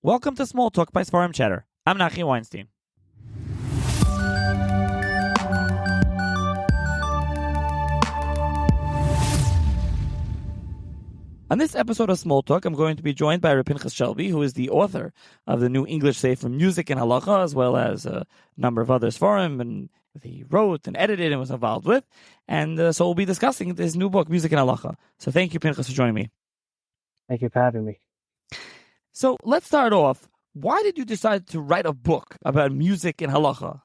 Welcome to SmallTalk by Sfarim Chatter. I'm Nachi Weinstein. On this episode of SmallTalk, I'm going to be joined by Pinchas Shelby, who is the author of the new English Sefer Music and Halachah, as well as a number of others for him, and he wrote and edited and was involved with. And so we'll be discussing this new book, Music and Halachah. So thank you, Pinchas, for joining me. Thank you for having me. So let's start off. Why did you decide to write a book about music and halachah?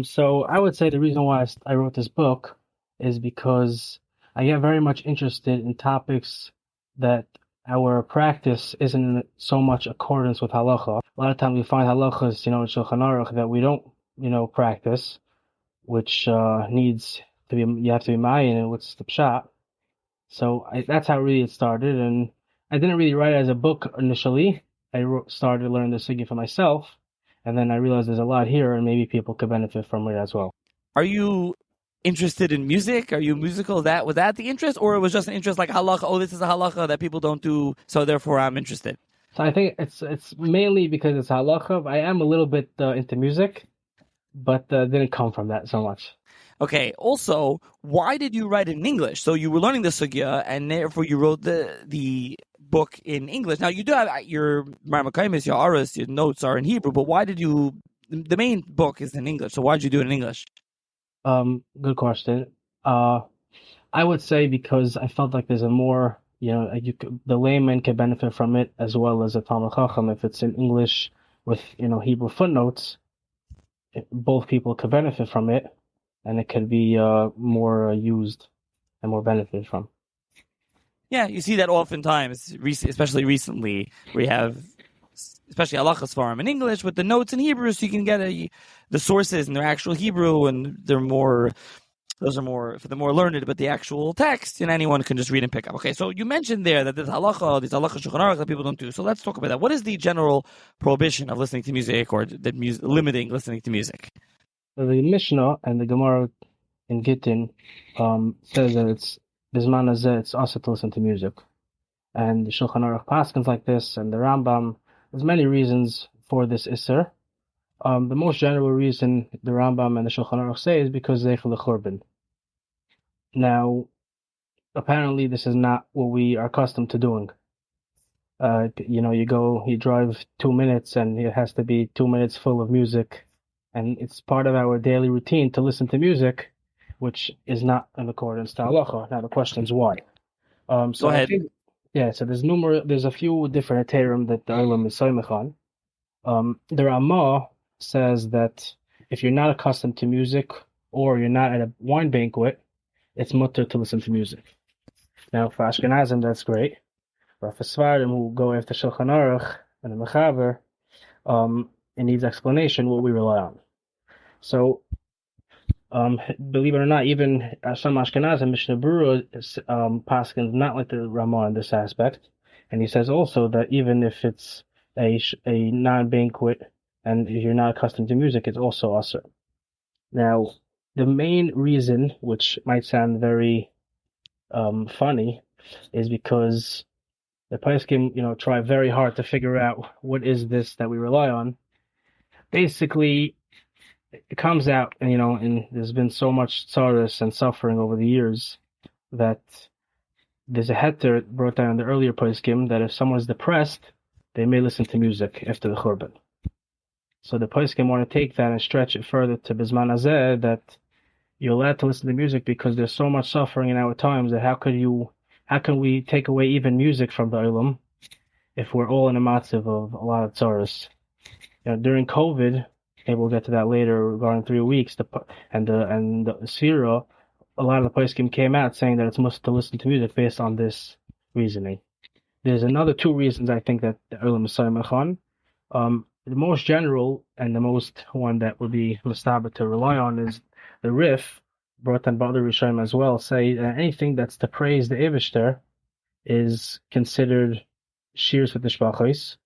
So I would say the reason why I wrote this book is because I get very much interested in topics that our practice isn't in so much accordance with halachah. A lot of times we find halachas, in Shulchan Aruch that we don't, practice, which needs to be, you have to be ma'ayin and what's the pshat. So that's how really it started, and I didn't really write it as a book initially. I started learning the sugya for myself, and then I realized there's a lot here, and maybe people could benefit from it as well. Are you interested in music? Are you musical? Was that the interest, or it was just an interest like halacha? Oh, this is a halacha that people don't do, so therefore I'm interested. So I think it's mainly because it's halacha. I am a little bit into music, but didn't come from that so much. Okay. Also, why did you write it in English? So you were learning the sugya, and therefore you wrote the book in English. Now you do have your Marmakaimis, your Aras, your notes are in Hebrew, but why did you? The main book is in English, so why did you do it in English? Good question. I would say because I felt like there's a more, the layman can benefit from it as well as a Talmud Chacham. If it's in English with, Hebrew footnotes, both people could benefit from it, and it could be more used and more benefited from. Yeah, you see that oftentimes, especially recently, we have, especially halachas forum in English with the notes in Hebrew, so you can get the sources in their actual Hebrew, and those are more for the more learned, but the actual text, and anyone can just read and pick up. Okay, so you mentioned there that there's halacha, these halacha shulchan aruch that people don't do. So let's talk about that. What is the general prohibition of listening to music, or limiting listening to music? So the Mishnah and the Gemara in Gittin says that it's Bisman hazeh, it's also to listen to music. And the Shulchan Aruch paskins like this, and the Rambam, there's many reasons for this Isser. The most general reason the Rambam and the Shulchan Aruch say is because Zeichel l'Churban. Now, apparently this is not what we are accustomed to doing. You drive 2 minutes and it has to be 2 minutes full of music, and it's part of our daily routine to listen to music, which is not in accordance to halacha. Now the question is why. Go ahead. So there's a few different heterim that the Olam is soymech on. The Ramah says that if you're not accustomed to music or you're not at a wine banquet, it's mutter to listen to music. Now for Ashkenazim that's great, but for Svardim who go after Shulchan Aruch and the Mechaber, it needs explanation what we rely on. So believe it or not, even some Ashkenazim, Mishnah Berurah paskins not like the Ramah in this aspect, and he says also that even if it's a non-banquet and if you're not accustomed to music, it's also asur. Now, the main reason, which might sound very funny, is because the poskim, try very hard to figure out what is this that we rely on. Basically, it comes out, and there's been so much tzaras and suffering over the years that there's a heter brought down in the earlier poskim that if someone's depressed, they may listen to music after the churban. So the poskim want to take that and stretch it further to bisman hazeh, that you're allowed to listen to music because there's so much suffering in our times that how can we take away even music from the olam if we're all in a matzav of a lot of tzaras? During COVID, maybe we'll get to that later regarding 3 weeks, the Sphira, a lot of the poskim came out saying that it's must to listen to music based on this reasoning. There's another 2 reasons I think that the Olam is soymech on. The most general and the most one that would be mustaba to rely on is the Rif, brought on by other Rishonim as well, say that anything that's to praise the Eivishter is considered shirs with the shbachos,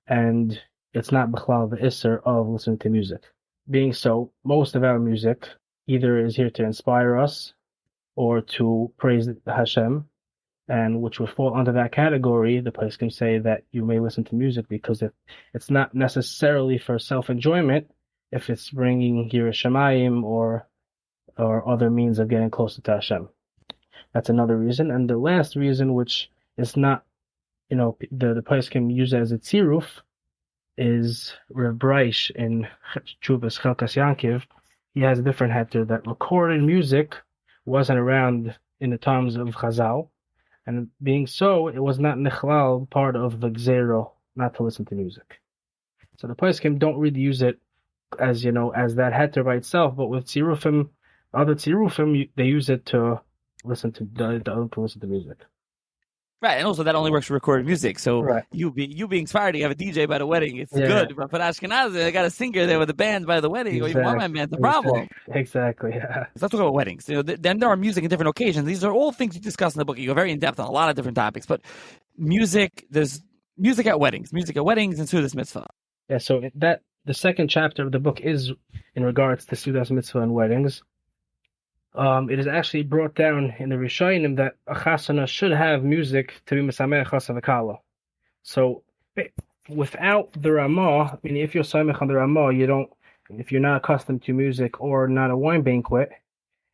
and it's not b'chlal the isser of listening to music. Being so, most of our music either is here to inspire us or to praise Hashem, and which would fall under that category, the place can say that you may listen to music because it's not necessarily for self-enjoyment, if it's bringing Yiras Shamayim or other means of getting closer to Hashem. That's another reason. And the last reason, which is not, the place can use it as a tziruf, is Rav Breish in Chuvas Chelkas Yankiv. He has a different heter that recorded music wasn't around in the times of Chazal, and being so, it was not nichlal, part of the gzero, not to listen to music. So the poskim don't really use it as that heter by itself, but with tzirufim, other tzirufim, they use it to listen to music. Right, and also that only works for recorded music. So right. you being Sephardi, you have a DJ by the wedding, it's good. But for Ashkenazi, I got a singer there with a band by the wedding. Exactly. Or even one man, the problem. Exactly. Yeah. So let's talk about weddings. Then there are music in different occasions. These are all things you discuss in the book. You go very in depth on a lot of different topics. But music, there's music at weddings and Sudas Mitzvah. Yeah. So the second chapter of the book is in regards to Sudas Mitzvah and weddings. It is actually brought down in the Rishonim that a chasana should have music to be mesamech chasa v'kala. So, without the Ramah, if you're samech on the Ramah, if you're not accustomed to music or not a wine banquet,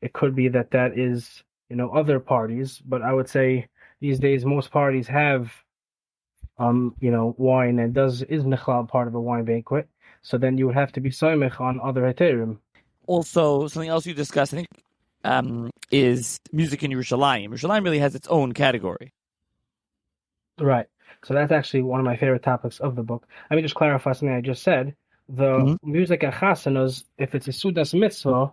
it could be that is, other parties. But I would say these days most parties have, wine and is nechlal part of a wine banquet. So then you would have to be samech on other heterim. Also, something else you discussed, I think, is music in Yerushalayim. Yerushalayim really has its own category. Right. So that's actually one of my favorite topics of the book. Let me just clarify something I just said. The music at chasanas, if it's a Sudas Mitzvah,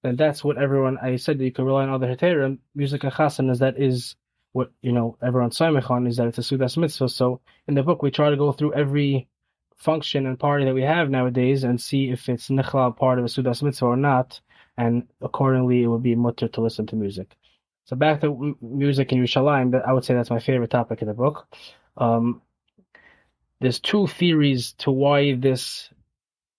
then that's what I said that you can rely on other heterim. Music at chasanas, that is what, everyone's samech on, is that it's a Sudas Mitzvah. So in the book, we try to go through every function and party that we have nowadays and see if it's nichlal, part of a Sudas Mitzvah or not. And accordingly, it would be mutter to listen to music. So back to music in Yerushalayim, I would say that's my favorite topic in the book. There's two theories to why this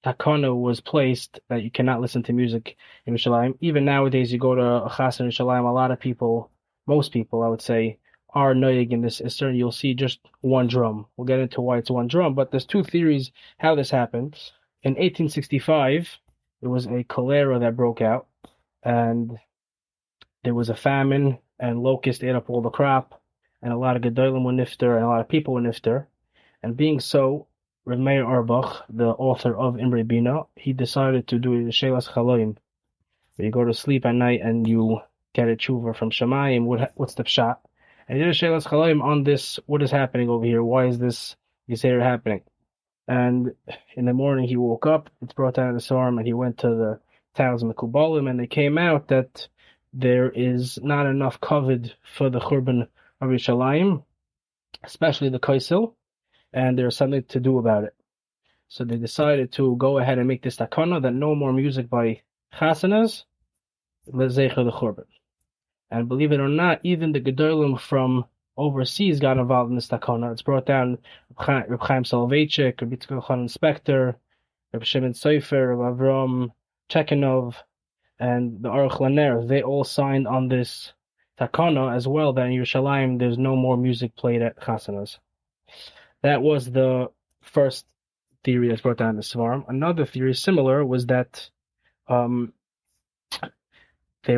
takana was placed, that you cannot listen to music in Yerushalayim. Even nowadays, you go to a chas in Yerushalayim, a lot of people, most people, I would say, are noyig in this. Certainly, you'll see just one drum. We'll get into why it's one drum, but there's two theories how this happened. In 1865, there was a cholera that broke out, and there was a famine, and locusts ate up all the crop, and a lot of gedolim were nifter, and a lot of people were nifter. And being so, Rav Meir Auerbach, the author of Imre Bina, he decided to do the Shelas Chaloim, where you go to sleep at night and you get a tshuva from Shamayim. What's the pshat? And he did a Shelas Chaloim on this. What is happening over here? Why is this Geser happening? And in the morning he woke up, it's brought down in the storm, and he went to the towns of Mekubalim, and they came out that there is not enough covered for the Churban of Yerushalayim, especially the Kaisil, and there's something to do about it. So they decided to go ahead and make this takana that no more music by chasanas, lezecher the Churban. And believe it or not, even the Gedolim from overseas got involved in this takana. It's brought down Reb Chaim Soloveitchik, Reb Yitzchak Elchanan Spector, Reb Shimon Sofer, Reb Avram Chekhanov, and the Aruch Laner. They all signed on this takana as well, that in Yerushalayim there's no more music played at chasanas. That was the first theory that's brought down in the Svarim. Another theory similar was that there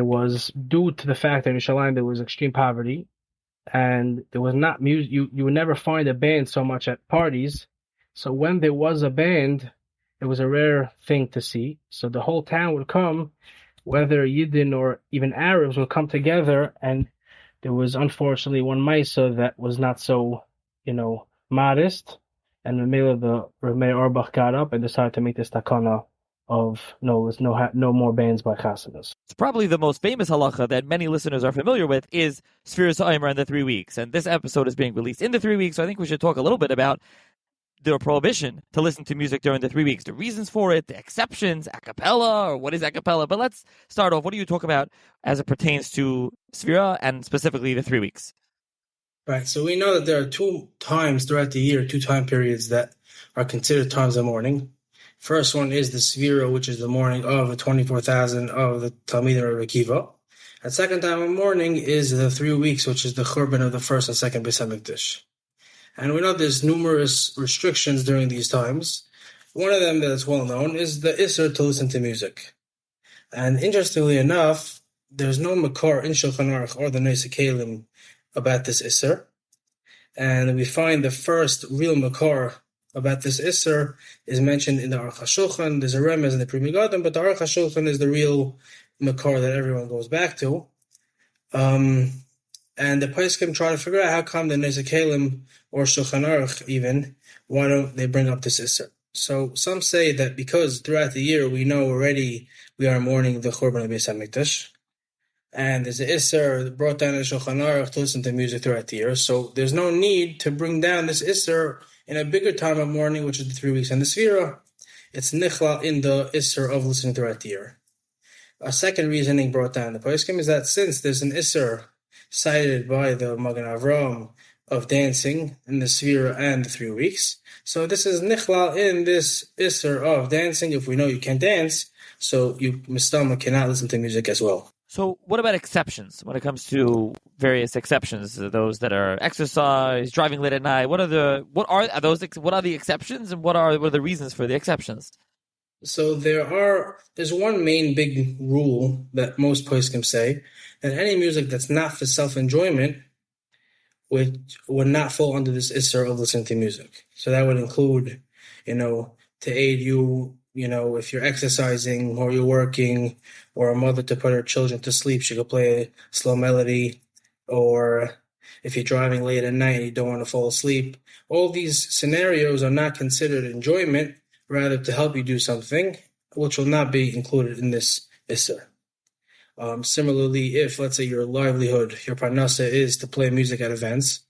was, due to the fact that in Yerushalayim there was extreme poverty, and there was not music. You would never find a band so much at parties. So when there was a band, it was a rare thing to see. So the whole town would come, whether Yidden or even Arabs would come together, and there was unfortunately one Maisa that was not so, modest, and the Rav Meir Auerbach got up and decided to make this takana of no more bands by chasanas. It's probably the most famous halacha that many listeners are familiar with is Sfiras Ha'omer in the 3 weeks, and this episode is being released in the 3 weeks, so I think we should talk a little bit about the prohibition to listen to music during the 3 weeks, the reasons for it, the exceptions, a cappella, or what is a cappella. But let's start off. What do you talk about as it pertains to Sfira and specifically the 3 weeks? Right, so we know that there are 2 times throughout the year, 2 time periods that are considered times of mourning. First one is the Sfira, which is the morning of the 24,000 of the Talmidim of Akiva. At second time of mourning is the 3 weeks, which is the Churban of the first and second Beis HaMikdash. And we know there's numerous restrictions during these times. One of them that's well known is the Isser to listen to music. And interestingly enough, there's no Makar in Shulchan Aruch or the Nes Kelim about this Isser. And we find the first real Makar about this Isser is mentioned in the Aruch HaShulchan. There's a remez in the Pri Megadim, but the Aruch HaShulchan is the real Makar that everyone goes back to. And the Poskim try to figure out how come the Nes Kelim or Shulchan Aruch even, why don't they bring up this Isser? So some say that because throughout the year we know already we are mourning the Churban of Beis HaMikdash, and there's an Isser brought down in Shulchan Aruch to listen to music throughout the year, so there's no need to bring down this Isser in a bigger time of mourning, which is the 3 weeks in the Sfira. It's Nichlal in the Isser of listening throughout the year. A second reasoning brought down in the Poskim is that since there's an Isser cited by the Magen Avraham of dancing in the Sfira and the 3 weeks, so this is Nichlal in this Isser of dancing. If we know you can dance, so you Mistama cannot listen to music as well. So what about exceptions when it comes to various exceptions? Those that are exercise, driving late at night. What are the exceptions, and what are the reasons for the exceptions? So there's one main big rule that most poskim say, that any music that's not for self-enjoyment would not fall under this Isser of listening to music. So that would include, to aid you, if you're exercising or you're working, or a mother to put her children to sleep, she could play a slow melody, or if you're driving late at night and you don't want to fall asleep. All these scenarios are not considered enjoyment, rather to help you do something, which will not be included in this Isser. Similarly, if, let's say, your livelihood, your parnasa is to play music at events,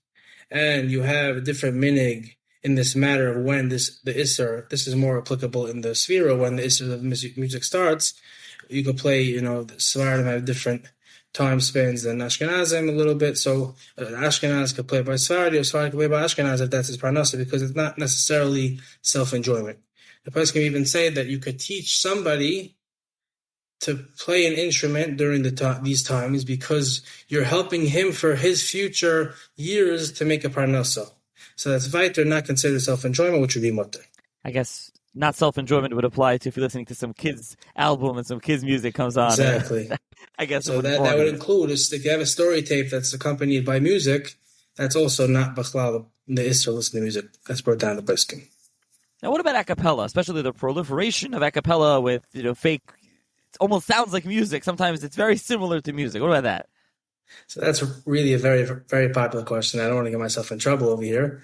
and you have a different minig in this matter of when the Isser, this is more applicable in the Sfira, when the Isser of music starts, you could play, the Sfaradim have different time spans than Ashkenazim a little bit, so Ashkenaz could play by Sfaradi, or Sfaradi could play by Ashkenaz if that's his parnasa, because it's not necessarily self-enjoyment. The person can even say that you could teach somebody to play an instrument during these times because you're helping him for his future years to make a parnasa. So that's weiter, not considered self-enjoyment, which would be mutter. I guess not self-enjoyment would apply to if you're listening to some kids' album and some kids' music comes on. Exactly. I guess so that would include, if you have a story tape that's accompanied by music, that's also not b'chlal the Isra listening to music. That's brought down the Poskim. Now, what about a cappella, especially the proliferation of a cappella with fake? It almost sounds like music. Sometimes it's very similar to music. What about that? So that's really a very, very popular question. I don't want to get myself in trouble over here.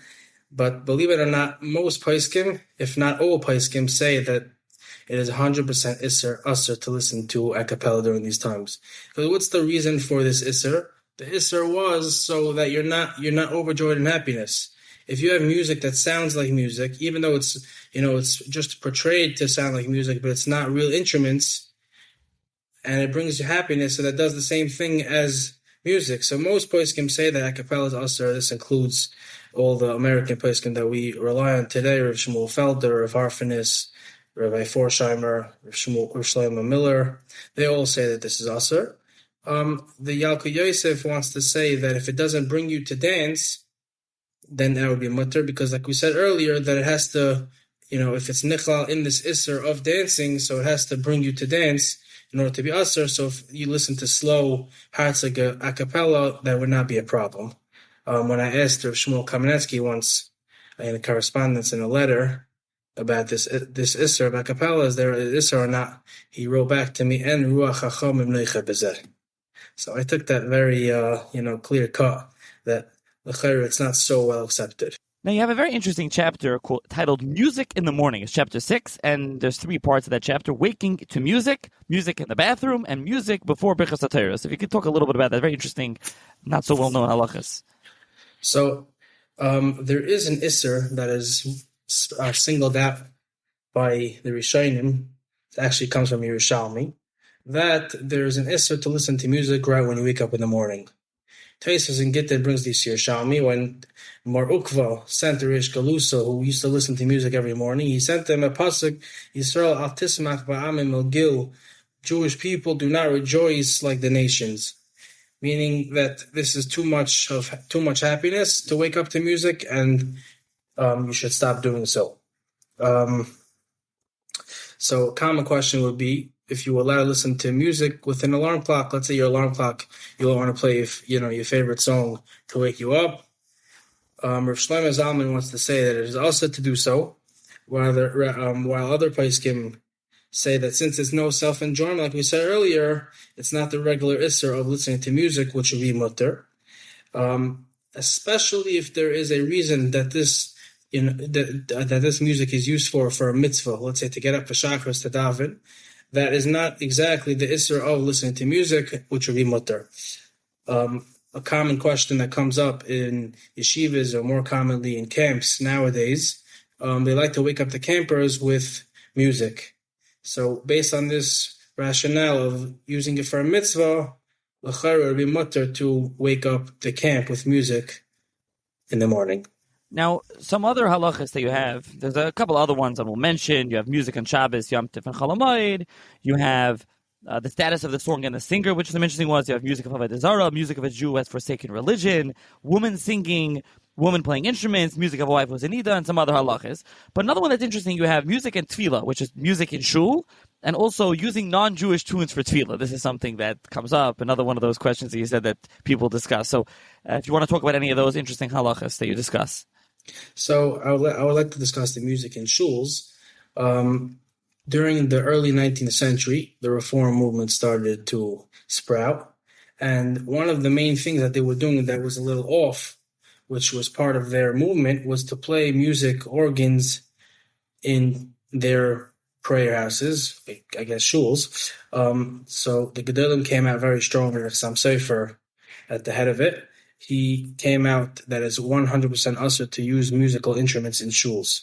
But believe it or not, most Poskim, if not all Poskim, say that it is 100% Isser to listen to a cappella during these times. Because what's the reason for this Isser? The Isser was so that you're not overjoyed in happiness. If you have music that sounds like music, even though it's just portrayed to sound like music, but it's not real instruments, and it brings you happiness, so that does the same thing as music. So most poskim say that a cappella is usher. This includes all the American poskim that we rely on today, Rav Shmuel Felder, Rav Harfinis, Rabbi Forsheimer, Rav Shlomo Miller. They all say that this is usher. The Yalkut Yosef wants to say that if it doesn't bring you to dance, then that would be mutter, because like we said earlier, that it has to, if it's nichlal in this isser of dancing, so it has to bring you to dance in order to be usher. So if you listen to slow parts like a cappella, that would not be a problem. When I asked Rav Shmuel Kamenetsky once in a correspondence in a letter about this isser of a cappella, is there an isser or not, he wrote back to me, "En ruach chachamim neicha bezeh." So I took that very clear cut that it's not so well accepted. Now you have a very interesting chapter titled "Music in the Morning." It's chapter 6, and there's 3 parts of that chapter: waking to music, music in the bathroom, and music before Birchas HaTorah. So if you could talk a little bit about that, very interesting, not so well known halachas. So there is an isser that is singled out by the Rishonim. It actually comes from Yerushalmi, that there's an isser to listen to music right when you wake up in the morning. Taisus and Gittin brings these to Yerushalmi. When Mar Ukva sent the Rish Galusa, who used to listen to music every morning, he sent them a pasuk, Yisrael al tismach ba'amim el gil, Jewish people do not rejoice like the nations. meaning that this is too much happiness to wake up to music, and you should stop doing so. So a common question would be, if you allow to listen to music with an alarm clock, let's say your alarm clock, you don't want to play your favorite song to wake you up. Rav Shlomo Zalman wants to say that it is also to do so, while other poskim say that since it's no self-enjoyment, like we said earlier, it's not the regular isser of listening to music, which would be mutter. Especially if there is a reason that this that this music is used for a mitzvah, let's say to get up for shachris to daven, that is not exactly the isser of listening to music, which would be mutter. A common question that comes up in yeshivas, or more commonly in camps nowadays, they like to wake up the campers with music. So based on this rationale of using it for a mitzvah, l'chara would be mutter to wake up the camp with music in the morning. Now, some other halachas that you have, there's a couple other ones I will mention. You have music on Shabbos, Yom Tov, and Chol Hamoed. You have the status of the song and the singer, which is some interesting ones. You have music of Avodah Zarah, music of a Jew who has forsaken religion, woman singing, woman playing instruments, music of a wife who's a nida, and some other halachas. But another one that's interesting, you have music and tefillah, which is music in shul, and also using non-Jewish tunes for tefillah. This is something that comes up, another one of those questions that you said that people discuss. So if you want to talk about any of those interesting halachas that you discuss. So I would like to discuss the music in shuls. During the early 19th century, the Reform movement started to sprout. And one of the main things that they were doing that was a little off, which was part of their movement, was to play music, organs in their prayer houses, I guess shuls. So the Gedolim came out very strong with Sam Sefer at the head of it. He came out that it's 100% usher to use musical instruments in shuls.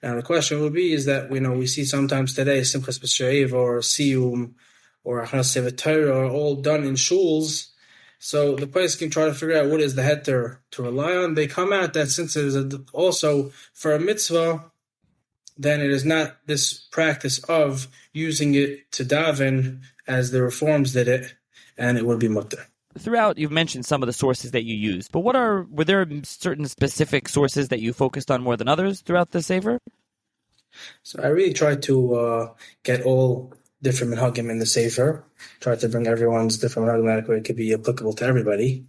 Now the question would be is that we see sometimes today Simchas B'Shav or Siyum or Achas Sefer Torah are all done in shuls. So the place can try to figure out what is the heter to rely on. They come out that since it is also for a mitzvah, then it is not this practice of using it to daven as the Reforms did it, and it would be mutter. Throughout, you've mentioned some of the sources that you use, but were there certain specific sources that you focused on more than others throughout the Sefer? So I really tried to get all different minhagim in the Sefer, tried to bring everyone's different minhagim where it could be applicable to everybody.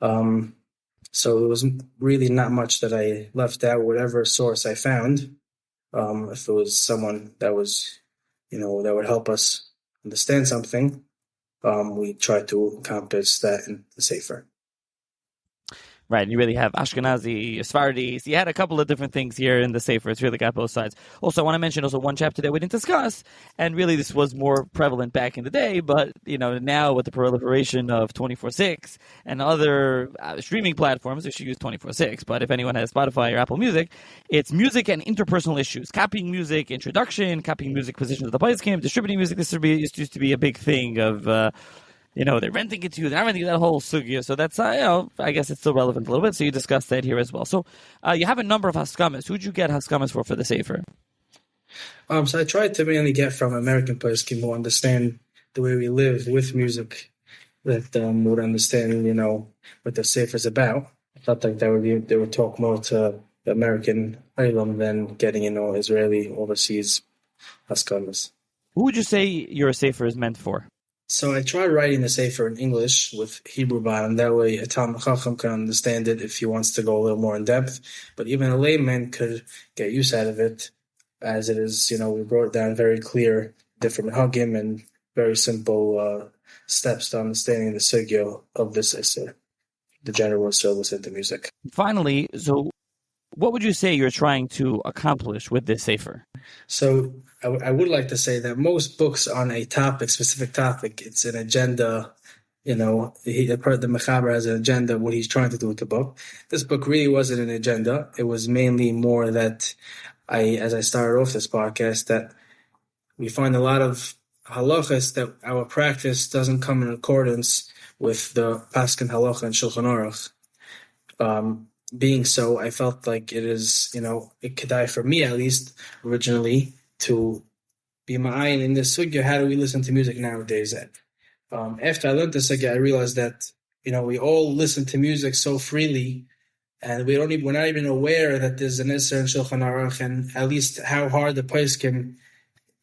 So it was really not much that I left out, whatever source I found. If it was someone that was, that would help us understand something, we try to encompass that in the Sefer. Right, and you really have Ashkenazi, Sephardi. So you had a couple of different things here in the Sefer. It's really got both sides. Also, I want to mention also one chapter that we didn't discuss, and really this was more prevalent back in the day, but now with the proliferation of 24/6 and other streaming platforms, we should use 24/6. But if anyone has Spotify or Apple Music, it's music and interpersonal issues, copying music, introduction, copying music, positions of the place camp, distributing music. This used to be a big thing of. They're renting it to you. They're not renting that whole sugya. So that's, I guess it's still relevant a little bit. So you discussed that here as well. So you have a number of haskamas. Who'd you get haskamas for the Sefer? So I tried to mainly get from American poskim who understand the way we live with music, that would understand, what the Sefer is about. I thought like they would talk more to the American Olam than getting, Israeli overseas haskamas. Who would you say your Sefer is meant for? So I tried writing the Sefer in English with Hebrew bottom. That way a Talmid Chacham can understand it if he wants to go a little more in depth. But even a layman could get use out of it, as it is, we brought down very clear, different minhagim and very simple steps to understanding the sugya of this essay, the general service into music. Finally, so what would you say you're trying to accomplish with this Sefer? So I would like to say that most books on a specific topic, it's an agenda. The Mechaber has an agenda, what he's trying to do with the book. This book really wasn't an agenda. It was mainly more that as I started off this podcast, that we find a lot of halachas that our practice doesn't come in accordance with the Paskin Halacha and Shulchan Aruch. Being so, I felt like it is, it could die for me at least originally to be ma'ayin in this sugya. How do we listen to music nowadays? After I learned this again, I realized that we all listen to music so freely, and we're not even aware that there's an Isser in Shulchan Aruch, and at least how hard the poskim.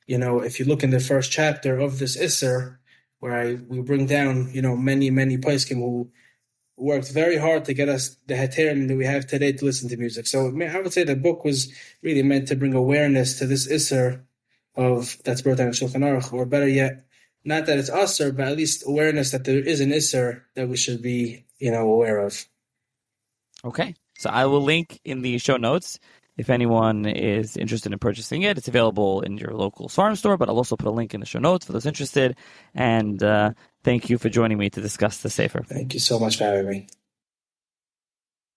If you look in the first chapter of this Isser, where we bring down many poskim who worked very hard to get us the heterim that we have today to listen to music. So I would say the book was really meant to bring awareness to this Isser that's brought down in Shulchan Aruch, or better yet, not that it's Asr, but at least awareness that there is an Isser that we should be, aware of. Okay. So I will link in the show notes if anyone is interested in purchasing it. It's available in your local farm store, but I'll also put a link in the show notes for those interested. And thank you for joining me to discuss the Sefer. Thank you so much for having me.